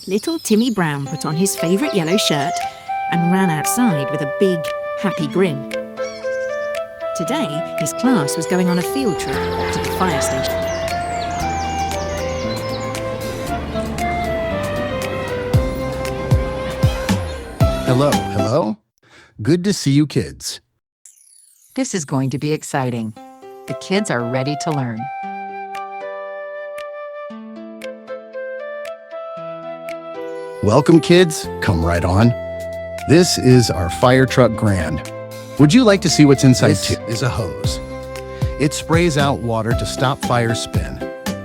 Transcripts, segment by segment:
little Timmy Brown put on his favourite yellow shirt and ran outside with a big, happy grin. Today, his class was going on a field trip to the fire station. Hello. Good to see you kids. This is going to be exciting. The kids are ready to learn. Welcome kids, come right on. This is our fire truck grand. Would you like to see what's inside too? This is a hose. It sprays out water to stop fire spin.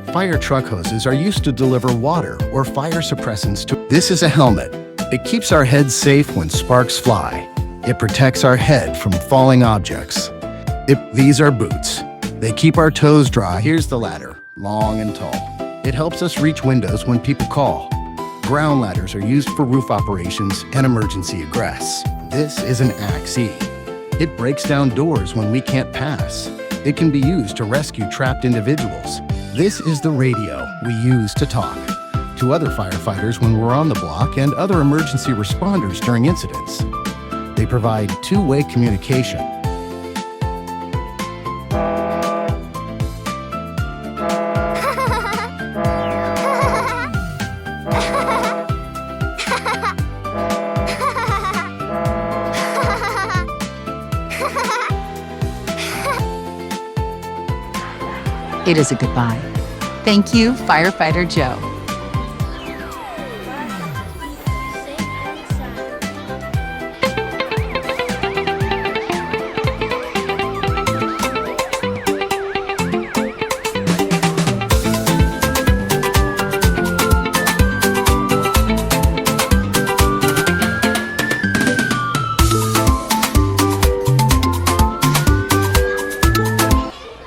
Fire truck hoses are used to deliver water or fire suppressants to. This is a helmet. It keeps our heads safe when sparks fly. It protects our head from falling objects. These are boots. They keep our toes dry. Here's the ladder, long and tall. It helps us reach windows when people call. Ground ladders are used for roof operations and emergency egress. This is an axe-E. It breaks down doors when we can't pass. It can be used to rescue trapped individuals. This is the radio we use to talk to other firefighters when we're on the block and other emergency responders during incidents. They provide two-way communication. It is a goodbye. Thank you, Firefighter Joe.